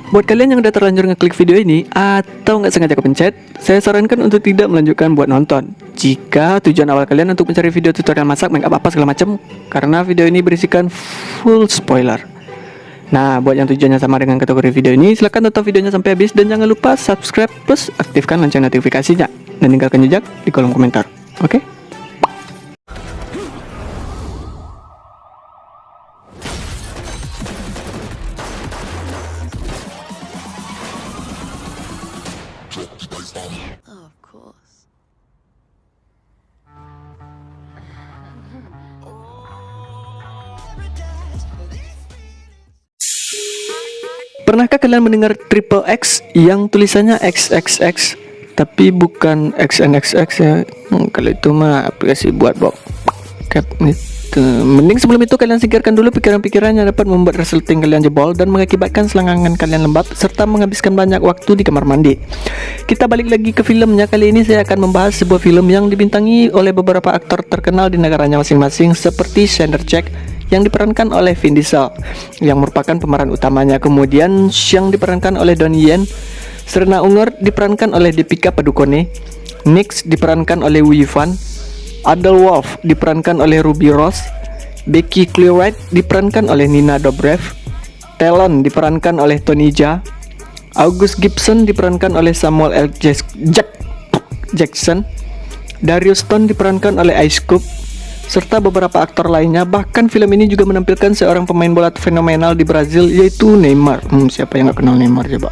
Buat kalian yang udah terlanjur ngeklik video ini atau nggak sengaja kepencet, saya sarankan untuk tidak melanjutkan buat nonton. Jika tujuan awal kalian untuk mencari video tutorial masak, make up apa segala macam, karena video ini berisikan full spoiler. Nah, buat yang tujuannya sama dengan kategori video ini, silahkan tonton videonya sampai habis dan jangan lupa subscribe plus aktifkan lonceng notifikasinya dan tinggalkan jejak di kolom komentar. Oke? Oh, of course. Pernahkah kalian mendengar triple X yang tulisannya XXX tapi bukan XNXX ya? Kalau itu mah aplikasi buat bokep gitu. Mending sebelum itu kalian singkirkan dulu pikiran-pikiran yang dapat membuat resleting kalian jebol dan mengakibatkan selangkangan kalian lembab serta menghabiskan banyak waktu di kamar mandi. Kita balik lagi ke filmnya. Kali ini saya akan membahas sebuah film yang dibintangi oleh beberapa aktor terkenal di negaranya masing-masing seperti Sander Jack yang diperankan oleh Vin Diesel yang merupakan pemeran utamanya, kemudian yang diperankan oleh Donnie Yen, Serena Unger diperankan oleh Deepika Padukone, Nix diperankan oleh Wu Yifan, Adele Wolf diperankan oleh Ruby Rose, Becky Clearwright diperankan oleh Nina Dobrev, Talon diperankan oleh Tony Jaa, August Gibson diperankan oleh Samuel L. Jackson, Darius Stone diperankan oleh Ice Cube, serta beberapa aktor lainnya. Bahkan film ini juga menampilkan seorang pemain bola fenomenal di Brazil, yaitu Neymar. Siapa yang gak kenal Neymar coba?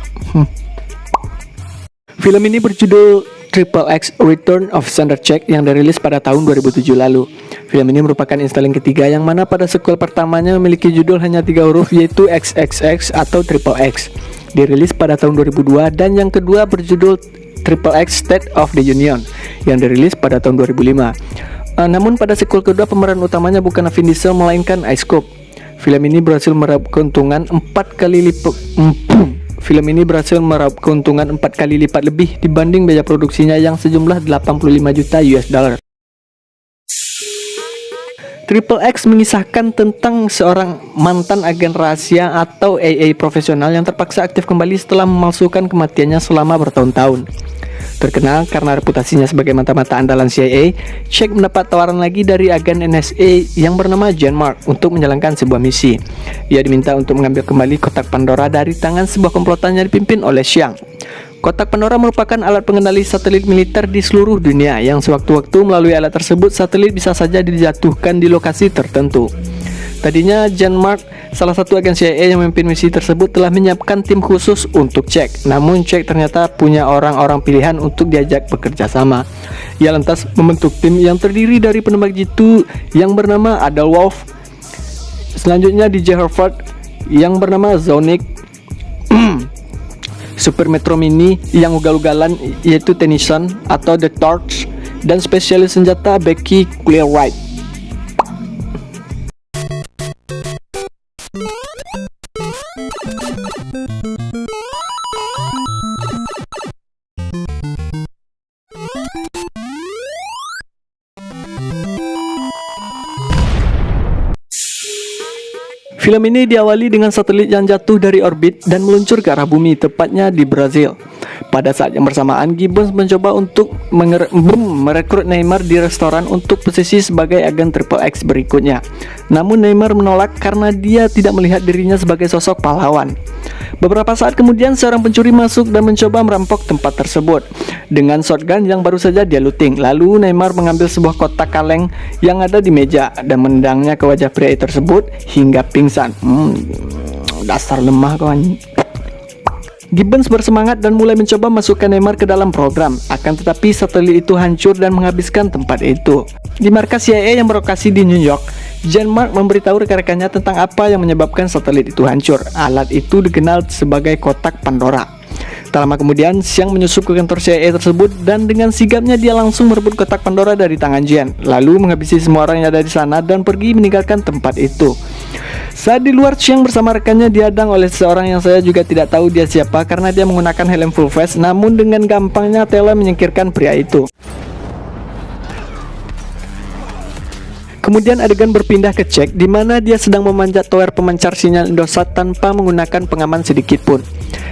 Film ini berjudul Triple X Return of Sander Jack yang dirilis pada tahun 2007 lalu. Film ini merupakan installing ketiga yang mana pada sequel pertamanya memiliki judul hanya 3 huruf, yaitu XXX atau Triple X, dirilis pada tahun 2002, dan yang kedua berjudul Triple X State of the Union yang dirilis pada tahun 2005. Namun pada sequel kedua pemeran utamanya bukan Vin Diesel melainkan Ice Cube. Film ini berhasil meraup keuntungan 4 kali lipat lebih dibanding biaya produksinya yang sejumlah 85 juta US dollar. Triple X mengisahkan tentang seorang mantan agen rahasia atau AA profesional yang terpaksa aktif kembali setelah memalsukan kematiannya selama bertahun-tahun. Terkenal karena reputasinya sebagai mata-mata andalan CIA, Jack mendapat tawaran lagi dari agen NSA yang bernama Jean Mark untuk menjalankan sebuah misi. Ia diminta untuk mengambil kembali kotak Pandora dari tangan sebuah komplotan yang dipimpin oleh Xiang. Kotak Pandora merupakan alat pengendali satelit militer di seluruh dunia yang sewaktu-waktu melalui alat tersebut satelit bisa saja dijatuhkan di lokasi tertentu. Tadinya Jean Mark, salah satu agen CIA yang memimpin misi tersebut, telah menyiapkan tim khusus untuk Jack. Namun Jack ternyata punya orang-orang pilihan untuk diajak bekerja sama. Ia lantas membentuk tim yang terdiri dari penembak jitu yang bernama Adele Wolf, selanjutnya DJ Harvard yang bernama Zonic, Super Metro Mini yang ugal-ugalan yaitu Tennyson atau The Torch, dan spesialis senjata Becky Clearwright. Film ini diawali dengan satelit yang jatuh dari orbit dan meluncur ke arah bumi, tepatnya di Brazil. Pada saat yang bersamaan, Gibbons mencoba untuk merekrut Neymar di restoran untuk posisi sebagai agen Triple X berikutnya. Namun Neymar menolak karena dia tidak melihat dirinya sebagai sosok pahlawan. Beberapa saat kemudian seorang pencuri masuk dan mencoba merampok tempat tersebut dengan shotgun yang baru saja dia looting. Lalu Neymar mengambil sebuah kotak kaleng yang ada di meja dan menendangnya ke wajah pria tersebut hingga pingsan. Dasar lemah kawan. Gibbons bersemangat dan mulai mencoba masukkan Neymar ke dalam program. Akan tetapi satelit itu hancur dan menghabiskan tempat itu. Di markas CIA yang berlokasi di New York, Jean Mark memberitahu rekan-rekannya tentang apa yang menyebabkan satelit itu hancur. Alat itu dikenal sebagai kotak Pandora. Tak lama kemudian, Xiang menyusup ke kantor CIA tersebut dan dengan sigapnya dia langsung merebut kotak Pandora dari tangan Jean, lalu menghabisi semua orang yang ada di sana dan pergi meninggalkan tempat itu. Saat di luar, Xiang bersama rekannya dihadang oleh seseorang yang saya juga tidak tahu dia siapa karena dia menggunakan helm full face, namun dengan gampangnya Taylor menyingkirkan pria itu. Kemudian adegan berpindah ke Jack di mana dia sedang memanjat tower pemancar sinyal Indosat tanpa menggunakan pengaman sedikit pun.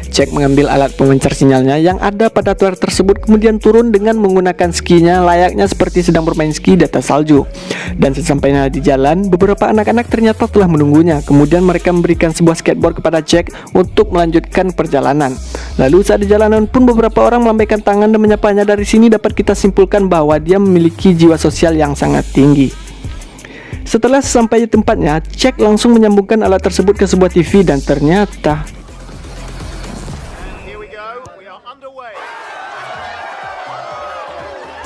Jack mengambil alat pemancar sinyalnya yang ada pada tower tersebut, kemudian turun dengan menggunakan skinya layaknya seperti sedang bermain ski di atas salju. Dan sesampainya di jalan, beberapa anak-anak ternyata telah menunggunya. Kemudian mereka memberikan sebuah skateboard kepada Jack untuk melanjutkan perjalanan. Lalu saat di jalanan pun beberapa orang melambaikan tangan dan menyapanya. Dari sini dapat kita simpulkan bahwa dia memiliki jiwa sosial yang sangat tinggi. Setelah sampai di tempatnya, Jack langsung menyambungkan alat tersebut ke sebuah TV dan ternyata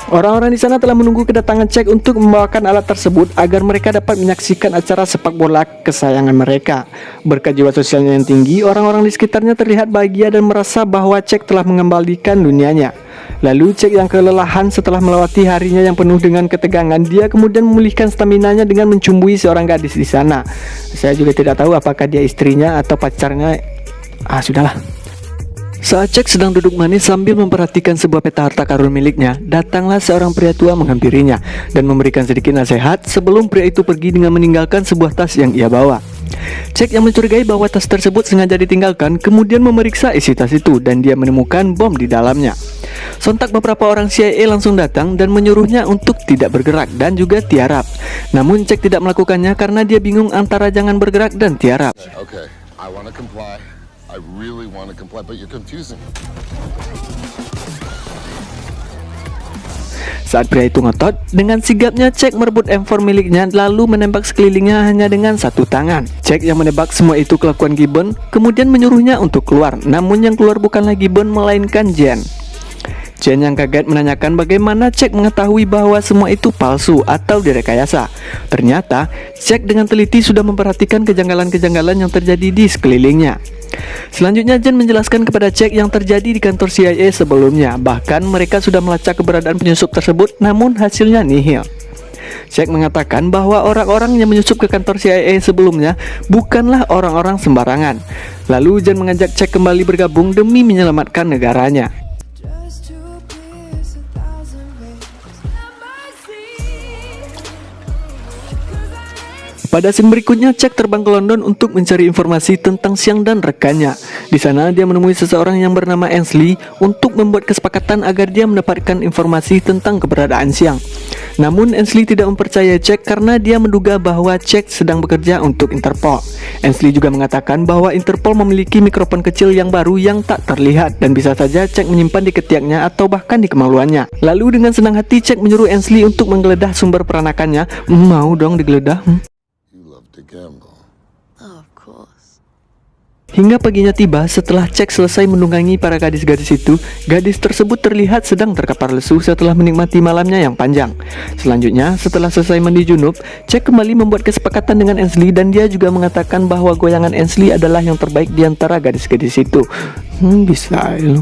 orang-orang di sana telah menunggu kedatangan Jack untuk membawakan alat tersebut agar mereka dapat menyaksikan acara sepak bola kesayangan mereka. Berkat jiwa sosialnya yang tinggi, orang-orang di sekitarnya terlihat bahagia dan merasa bahwa Jack telah mengembalikan dunianya. Lalu Jack yang kelelahan setelah melewati harinya yang penuh dengan ketegangan, dia kemudian memulihkan staminanya dengan mencumbui seorang gadis di sana. Saya juga tidak tahu apakah dia istrinya atau pacarnya. Sudahlah. Saat Jack sedang duduk manis sambil memperhatikan sebuah peta harta karun miliknya, datanglah seorang pria tua menghampirinya dan memberikan sedikit nasihat sebelum pria itu pergi dengan meninggalkan sebuah tas yang ia bawa. Jack yang mencurigai bahwa tas tersebut sengaja ditinggalkan, kemudian memeriksa isi tas itu dan dia menemukan bom di dalamnya. Sontak beberapa orang CIA langsung datang dan menyuruhnya untuk tidak bergerak dan juga tiarap. Namun Jack tidak melakukannya karena dia bingung antara jangan bergerak dan tiarap. Okay, I want to comply. I really want to comply, but you're confusing. Saat pria itu ngotot, dengan sigapnya Jack merebut M4 miliknya lalu menembak sekelilingnya hanya dengan satu tangan. Jack yang menebak semua itu kelakuan Gibbon, kemudian menyuruhnya untuk keluar. Namun yang keluar bukanlah Gibbon melainkan Jen. Jen yang kaget menanyakan bagaimana Jack mengetahui bahwa semua itu palsu atau direkayasa. Ternyata Jack dengan teliti sudah memperhatikan kejanggalan-kejanggalan yang terjadi di sekelilingnya. Selanjutnya Jen menjelaskan kepada Jack yang terjadi di kantor CIA sebelumnya. Bahkan mereka sudah melacak keberadaan penyusup tersebut, namun hasilnya nihil. Jack mengatakan bahwa orang-orang yang menyusup ke kantor CIA sebelumnya bukanlah orang-orang sembarangan. Lalu Jen mengajak Jack kembali bergabung demi menyelamatkan negaranya. Pada scene berikutnya, Jack terbang ke London untuk mencari informasi tentang Xiang dan rekannya. Di sana dia menemui seseorang yang bernama Ainsley untuk membuat kesepakatan agar dia mendapatkan informasi tentang keberadaan Xiang. Namun Ainsley tidak mempercayai Jack karena dia menduga bahwa Jack sedang bekerja untuk Interpol. Ainsley juga mengatakan bahwa Interpol memiliki mikrofon kecil yang baru yang tak terlihat dan bisa saja Jack menyimpan di ketiaknya atau bahkan di kemaluannya. Lalu dengan senang hati Jack menyuruh Ainsley untuk menggeledah sumber peranakannya. Mau dong digeledah? Hingga paginya tiba, setelah Jack selesai menunggangi para gadis-gadis itu, gadis tersebut terlihat sedang terkapar lesu setelah menikmati malamnya yang panjang. Selanjutnya, setelah selesai mandi junub, Jack kembali membuat kesepakatan dengan Ainsley dan dia juga mengatakan bahwa goyangan Ainsley adalah yang terbaik di antara gadis-gadis itu. Bisa lu.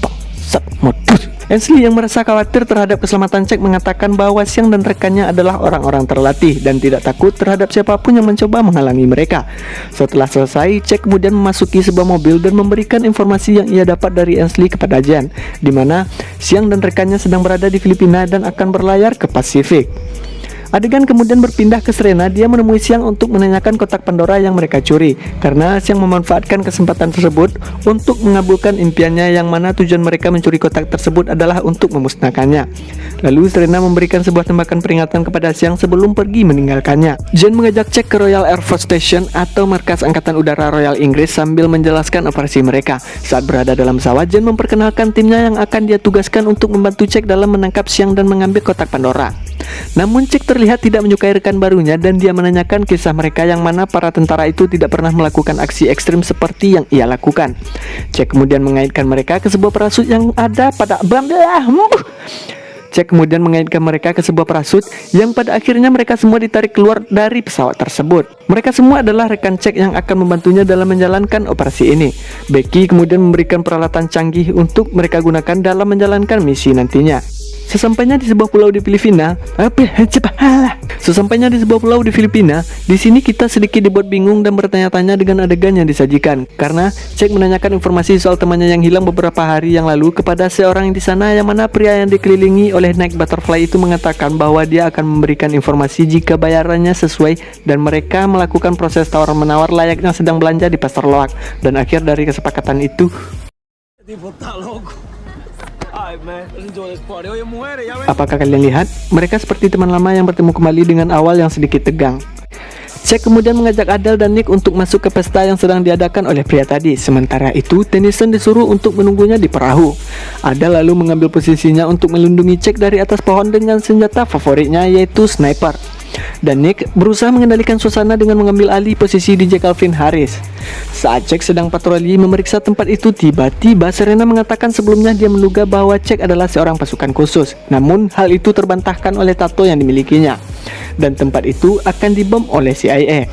Bangsat modus. Ainsley yang merasa khawatir terhadap keselamatan Jack mengatakan bahwa Xiang dan rekannya adalah orang-orang terlatih dan tidak takut terhadap siapapun yang mencoba menghalangi mereka. Setelah selesai, Jack kemudian memasuki sebuah mobil dan memberikan informasi yang ia dapat dari Ainsley kepada Jen, di mana Xiang dan rekannya sedang berada di Filipina dan akan berlayar ke Pasifik. Adegan kemudian berpindah ke Serena. Dia menemui Xiang untuk menanyakan kotak Pandora yang mereka curi, karena Xiang memanfaatkan kesempatan tersebut untuk mengabulkan impiannya, yang mana tujuan mereka mencuri kotak tersebut adalah untuk memusnahkannya. Lalu Serena memberikan sebuah tembakan peringatan kepada Xiang sebelum pergi meninggalkannya. Jen mengajak Jack ke Royal Air Force Station atau markas Angkatan Udara Royal Inggris sambil menjelaskan operasi mereka. Saat berada dalam pesawat, Jen memperkenalkan timnya yang akan dia tugaskan untuk membantu Jack dalam menangkap Xiang dan mengambil kotak Pandora. Namun Jack terlihat tidak menyukai rekan barunya dan dia menanyakan kisah mereka, yang mana para tentara itu tidak pernah melakukan aksi ekstrim seperti yang ia lakukan. Jack kemudian mengaitkan mereka ke sebuah parasut yang ada pada Jack kemudian mengaitkan mereka ke sebuah parasut yang pada akhirnya mereka semua ditarik keluar dari pesawat tersebut. Mereka semua adalah rekan Jack yang akan membantunya dalam menjalankan operasi ini. Becky kemudian memberikan peralatan canggih untuk mereka gunakan dalam menjalankan misi nantinya. Sesampainya di sebuah pulau di Filipina, di sini kita sedikit dibuat bingung dan bertanya-tanya dengan adegan yang disajikan. Karena Jack menanyakan informasi soal temannya yang hilang beberapa hari yang lalu kepada seorang di sana, yang mana pria yang dikelilingi oleh naik butterfly itu mengatakan bahwa dia akan memberikan informasi jika bayarannya sesuai, dan mereka melakukan proses tawar-menawar layaknya sedang belanja di pasar loak. Dan akhir dari kesepakatan itu, apakah kalian lihat? Mereka seperti teman lama yang bertemu kembali dengan awal yang sedikit tegang. Jack kemudian mengajak Adele dan Nick untuk masuk ke pesta yang sedang diadakan oleh pria tadi. Sementara itu, Tennyson disuruh untuk menunggunya di perahu. Adele lalu mengambil posisinya untuk melindungi Jack dari atas pohon dengan senjata favoritnya, yaitu sniper. Dan Nick berusaha mengendalikan suasana dengan mengambil alih posisi DJ Calvin Harris. Saat Jack sedang patroli memeriksa tempat itu, tiba-tiba Serena mengatakan sebelumnya dia menduga bahwa Jack adalah seorang pasukan khusus. Namun hal itu terbantahkan oleh tato yang dimilikinya, dan tempat itu akan dibom oleh CIA.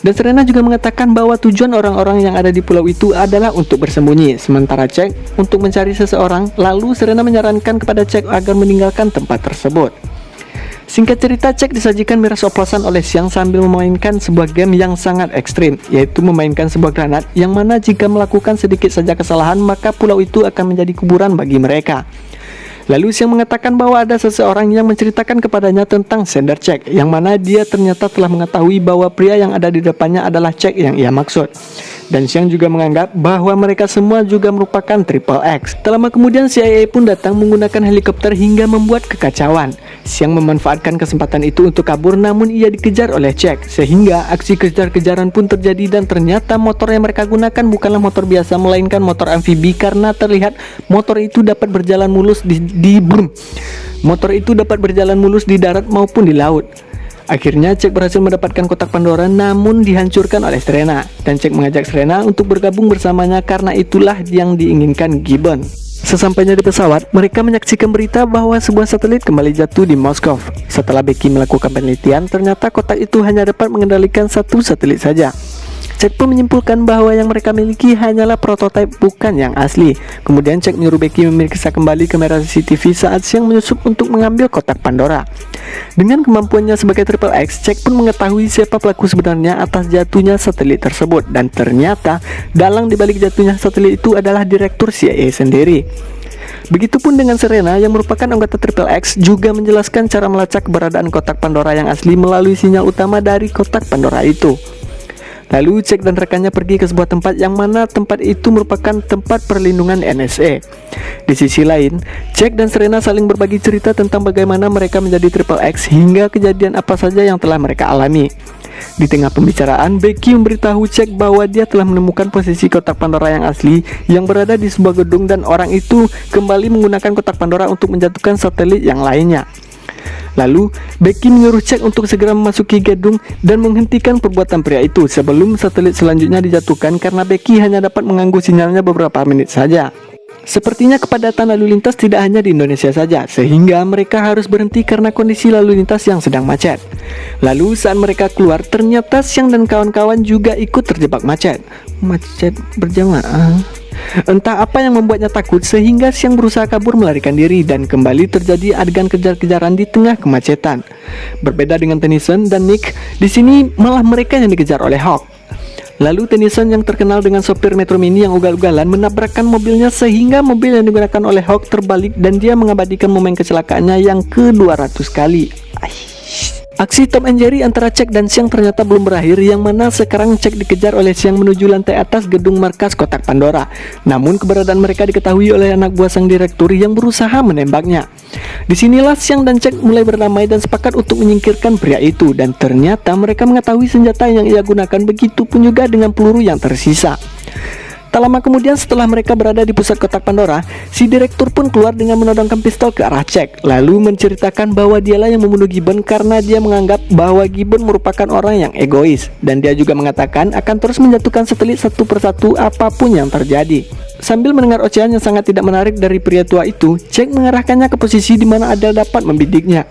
Dan Serena juga mengatakan bahwa tujuan orang-orang yang ada di pulau itu adalah untuk bersembunyi, sementara Jack untuk mencari seseorang. Lalu Serena menyarankan kepada Jack agar meninggalkan tempat tersebut. Singkat cerita, Jack disajikan miras oplosan oleh Xiang sambil memainkan sebuah game yang sangat ekstrim, yaitu memainkan sebuah granat yang mana jika melakukan sedikit saja kesalahan maka pulau itu akan menjadi kuburan bagi mereka. Lalu Xiang mengatakan bahwa ada seseorang yang menceritakan kepadanya tentang sender Jack, yang mana dia ternyata telah mengetahui bahwa pria yang ada di depannya adalah Jack yang ia maksud. Dan Xiang juga menganggap bahwa mereka semua juga merupakan Triple X. Tak lama kemudian CIA pun datang menggunakan helikopter hingga membuat kekacauan. Xiang memanfaatkan kesempatan itu untuk kabur, namun ia dikejar oleh Jack, sehingga aksi kejar-kejaran pun terjadi. Dan ternyata motor yang mereka gunakan bukanlah motor biasa, melainkan motor amfibi, karena terlihat motor itu dapat berjalan mulus Motor itu dapat berjalan mulus di darat maupun di laut. Akhirnya Jack berhasil mendapatkan kotak Pandora, namun dihancurkan oleh Serena. Dan Jack mengajak Serena untuk bergabung bersamanya karena itulah yang diinginkan Gibbon. Sesampainya di pesawat, mereka menyaksikan berita bahwa sebuah satelit kembali jatuh di Moskow. Setelah Becky melakukan penelitian, ternyata kotak itu hanya dapat mengendalikan satu satelit saja. Jack pun menyimpulkan bahwa yang mereka miliki hanyalah prototipe, bukan yang asli. Kemudian Jack menyuruh Becky memeriksa kembali kamera CCTV saat Xiang menyusup untuk mengambil kotak Pandora. Dengan kemampuannya sebagai Triple X, Jack pun mengetahui siapa pelaku sebenarnya atas jatuhnya satelit tersebut. Dan ternyata dalang dibalik jatuhnya satelit itu adalah direktur CIA sendiri. Begitupun dengan Serena yang merupakan anggota Triple X, juga menjelaskan cara melacak keberadaan kotak Pandora yang asli melalui sinyal utama dari kotak Pandora itu. Lalu Jack dan rekannya pergi ke sebuah tempat yang mana tempat itu merupakan tempat perlindungan NSA. Di sisi lain, Jack dan Serena saling berbagi cerita tentang bagaimana mereka menjadi Triple X hingga kejadian apa saja yang telah mereka alami. Di tengah pembicaraan, Becky memberitahu Jack bahwa dia telah menemukan posisi kotak Pandora yang asli yang berada di sebuah gedung, dan orang itu kembali menggunakan kotak Pandora untuk menjatuhkan satelit yang lainnya. Lalu Becky menyuruh Jack untuk segera memasuki gedung dan menghentikan perbuatan pria itu sebelum satelit selanjutnya dijatuhkan, karena Becky hanya dapat mengganggu sinyalnya beberapa menit saja. Sepertinya kepadatan lalu lintas tidak hanya di Indonesia saja, sehingga mereka harus berhenti karena kondisi lalu lintas yang sedang macet. Lalu saat mereka keluar, ternyata Xiang dan kawan-kawan juga ikut terjebak macet berjamaah. Entah apa yang membuatnya takut sehingga Xiang berusaha kabur melarikan diri, dan kembali terjadi adegan kejar-kejaran di tengah kemacetan. Berbeda dengan Tennyson dan Nick, di sini malah mereka yang dikejar oleh Hawk. Lalu Tennyson yang terkenal dengan sopir Metro Mini yang ugal-ugalan menabrakkan mobilnya sehingga mobil yang digunakan oleh Hawk terbalik, dan dia mengabadikan momen kecelakaannya yang ke-200 kali. Aksi Tom and Jerry antara Jack dan Xiang ternyata belum berakhir, yang mana sekarang Jack dikejar oleh Xiang menuju lantai atas gedung markas kotak Pandora. Namun keberadaan mereka diketahui oleh anak buah sang direktur yang berusaha menembaknya. Disinilah Xiang dan Jack mulai berdamai dan sepakat untuk menyingkirkan pria itu, dan ternyata mereka mengetahui senjata yang ia gunakan, begitu pun juga dengan peluru yang tersisa. Tak lama kemudian, setelah mereka berada di pusat kotak Pandora, si direktur pun keluar dengan menodongkan pistol ke arah Jack, lalu menceritakan bahwa dialah yang membunuh Gibbon karena dia menganggap bahwa Gibbon merupakan orang yang egois, dan dia juga mengatakan akan terus menjatuhkan satelit satu persatu apapun yang terjadi. Sambil mendengar ocehan yang sangat tidak menarik dari pria tua itu, Jack mengarahkannya ke posisi di mana Adele dapat membidiknya.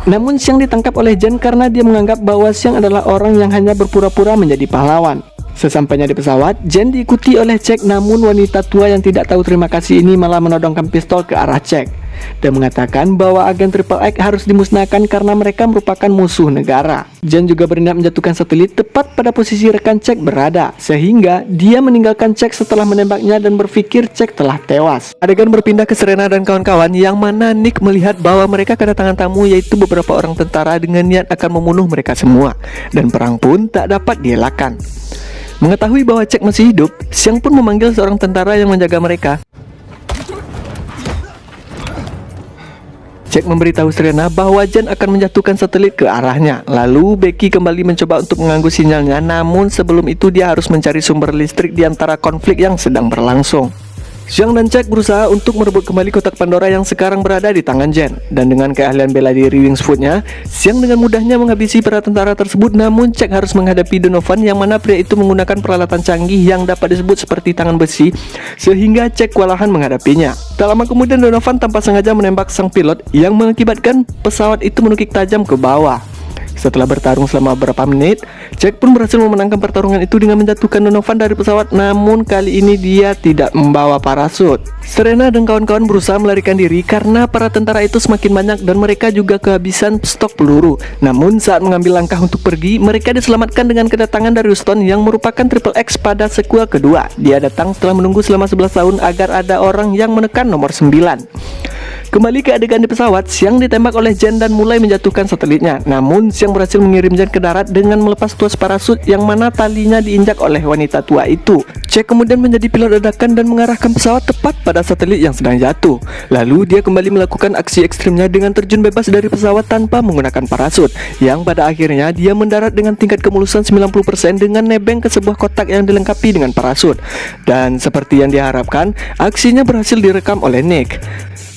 Namun Xiang ditangkap oleh Jen karena dia menganggap bahwa Xiang adalah orang yang hanya berpura-pura menjadi pahlawan. Sesampainya di pesawat, Jen diikuti oleh Jack, namun wanita tua yang tidak tahu terima kasih ini malah menodongkan pistol ke arah Jack dan mengatakan bahwa agen Triple X harus dimusnahkan karena mereka merupakan musuh negara. Jen juga berniat menjatuhkan satelit tepat pada posisi rekan Jack berada, sehingga dia meninggalkan Jack setelah menembaknya dan berpikir Jack telah tewas. Adegan berpindah ke Serena dan kawan-kawan, yang mana Nick melihat bahwa mereka kedatangan tamu, yaitu beberapa orang tentara dengan niat akan membunuh mereka semua, dan perang pun tak dapat dielakkan. Mengetahui bahwa Jack masih hidup, Xiang pun memanggil seorang tentara yang menjaga mereka. Jack memberitahu Serena bahwa Jen akan menjatuhkan satelit ke arahnya. Lalu Becky kembali mencoba untuk mengganggu sinyalnya, namun sebelum itu dia harus mencari sumber listrik di antara konflik yang sedang berlangsung. Xiang dan Jack berusaha untuk merebut kembali kotak Pandora yang sekarang berada di tangan Jen. Dan dengan keahlian bela diri Wings Foot-nya, Xiang dengan mudahnya menghabisi para tentara tersebut. Namun Jack harus menghadapi Donovan, yang mana pria itu menggunakan peralatan canggih yang dapat disebut seperti tangan besi, sehingga Jack kewalahan menghadapinya. Tak lama kemudian Donovan tanpa sengaja menembak sang pilot, yang mengakibatkan pesawat itu menukik tajam ke bawah. Setelah bertarung selama beberapa menit, Jack pun berhasil memenangkan pertarungan itu dengan menjatuhkan Donovan dari pesawat, namun kali ini dia tidak membawa parasut. Serena dan kawan-kawan berusaha melarikan diri karena para tentara itu semakin banyak dan mereka juga kehabisan stok peluru. Namun saat mengambil langkah untuk pergi, mereka diselamatkan dengan kedatangan dari Houston yang merupakan Triple X pada sequel kedua. Dia datang setelah menunggu selama 11 tahun agar ada orang yang menekan nomor 9. Kembali ke adegan di pesawat, Xiang ditembak oleh Jen dan mulai menjatuhkan satelitnya. Namun Xiang berhasil mengirim Jen ke darat dengan melepas tuas parasut yang mana talinya diinjak oleh wanita tua itu. Jack kemudian menjadi pilot dadakan dan mengarahkan pesawat tepat pada satelit yang sedang jatuh. Lalu dia kembali melakukan aksi ekstrimnya dengan terjun bebas dari pesawat tanpa menggunakan parasut, yang pada akhirnya dia mendarat dengan tingkat kemulusan 90% dengan nebeng ke sebuah kotak yang dilengkapi dengan parasut. Dan seperti yang diharapkan, aksinya berhasil direkam oleh Nick.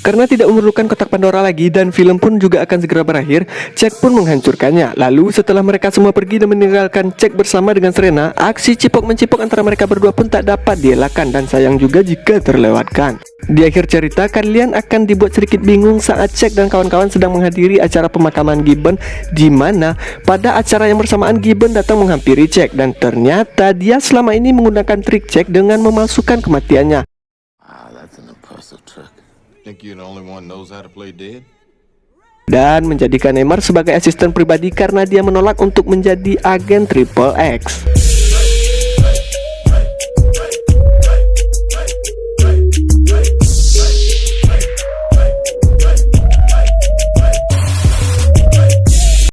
Karena tidak memerlukan kotak Pandora lagi dan film pun juga akan segera berakhir, Jack pun menghancurkannya. Lalu setelah mereka semua pergi dan meninggalkan Jack bersama dengan Serena, aksi cipok-mencipok antara mereka berdua pun tak dapat dielakkan dan sayang juga jika terlewatkan. Di akhir cerita, kalian akan dibuat sedikit bingung saat Jack dan kawan-kawan sedang menghadiri acara pemakaman Gibbon, di mana pada acara yang bersamaan Gibbon datang menghampiri Jack dan ternyata dia selama ini menggunakan trik Jack dengan memalsukan kematiannya. That's an impressive trick. Think you're the only one knows how to play dead? Dan menjadikan Neymar sebagai asisten pribadi karena dia menolak untuk menjadi agen Triple X.